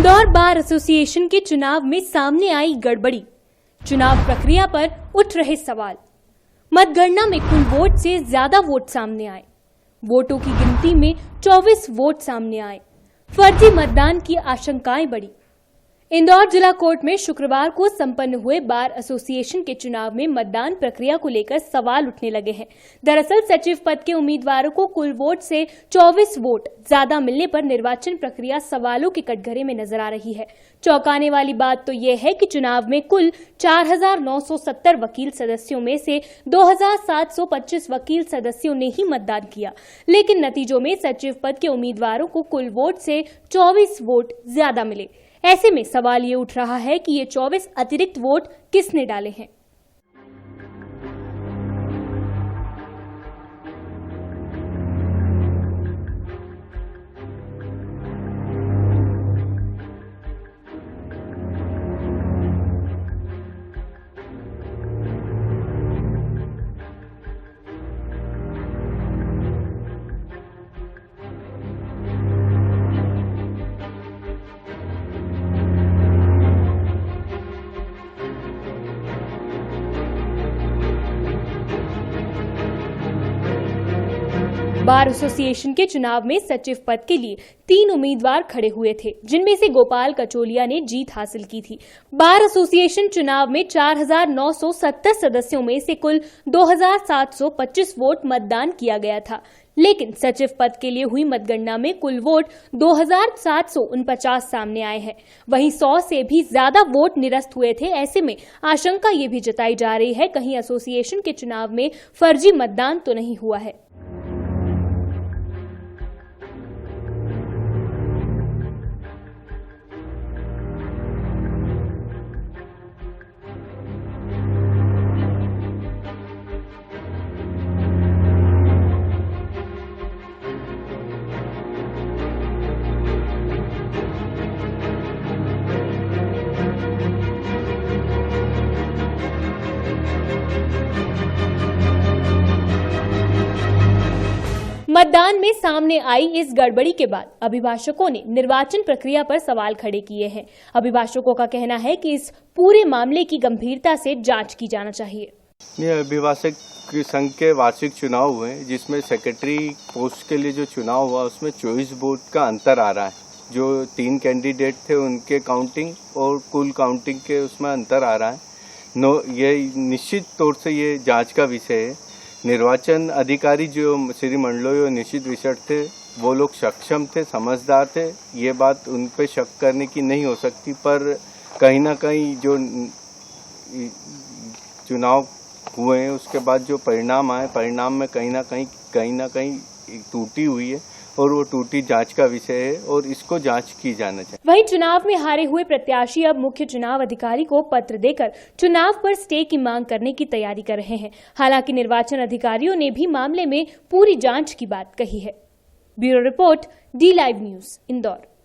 Indore bar association के चुनाव में सामने आई गड़बड़ी। चुनाव प्रक्रिया पर उठ रहे सवाल। मतगणना में कुल वोट से ज्यादा वोट सामने आए। वोटों की गिनती में 24 वोट सामने आए। फर्जी मतदान की आशंकाएं बढ़ी। इंदौर जिला कोर्ट में शुक्रवार को संपन्न हुए बार एसोसिएशन के चुनाव में मतदान प्रक्रिया को लेकर सवाल उठने लगे हैं। दरअसल सचिव पद के उम्मीदवारों को कुल वोट से 24 वोट ज्यादा मिलने पर निर्वाचन प्रक्रिया सवालों के कटघरे में नजर आ रही है। चौंकाने वाली बात तो यह है कि चुनाव में कुल 4,970 वकील सदस्यों में से 2,725 वकील सदस्यों ने ही मतदान किया, लेकिन नतीजों में सचिव पद के उम्मीदवारों को कुल वोट से 24 वोट ज्यादा मिले। ऐसे में सवाल ये उठ रहा है कि ये 24 अतिरिक्त वोट किसने डाले हैं। बार एसोसिएशन के चुनाव में सचिव पद के लिए 3 उम्मीदवार खड़े हुए थे, जिनमें से गोपाल कचोलिया ने जीत हासिल की थी। बार एसोसिएशन चुनाव में 4,970 सदस्यों में से कुल 2,725 वोट मतदान किया गया था, लेकिन सचिव पद के लिए हुई मतगणना में कुल वोट 2,749 सामने आए हैं। वहीं 100 से भी ज्यादा वोट निरस्त हुए थे। ऐसे में आशंका ये भी जताई जा रही है कहीं एसोसिएशन के चुनाव में फर्जी मतदान तो नहीं हुआ है। मतदान में सामने आई इस गड़बड़ी के बाद अभिभाषकों ने निर्वाचन प्रक्रिया पर सवाल खड़े किए हैं। अभिभाषकों का कहना है कि इस पूरे मामले की गंभीरता से जांच की जाना चाहिए। ये अभिभाषक संघ के वार्षिक चुनाव हुए, जिसमें सेक्रेटरी पोस्ट के लिए जो चुनाव हुआ उसमें 24 वोट का अंतर आ रहा है। जो 3 कैंडिडेट थे उनके काउंटिंग और कुल काउंटिंग के उसमें अंतर आ रहा है। ये निश्चित तौर से ये जांच का विषय है। निर्वाचन अधिकारी जो श्री मंडलोई और निश्चित विशट थे, वो लोग सक्षम थे, समझदार थे। ये बात उन पे शक करने की नहीं हो सकती, पर कहीं ना कहीं जो चुनाव हुए हैं उसके बाद जो परिणाम आए, परिणाम में कहीं ना कहीं त्रुटि हुई है और वो त्रुटि जांच का विषय है और इसको जांच की जाना चाहिए। वहीं चुनाव में हारे हुए प्रत्याशी अब मुख्य चुनाव अधिकारी को पत्र देकर चुनाव पर स्टे की मांग करने की तैयारी कर रहे हैं। हालांकि निर्वाचन अधिकारियों ने भी मामले में पूरी जांच की बात कही है। Bureau report, D Live news, Indore.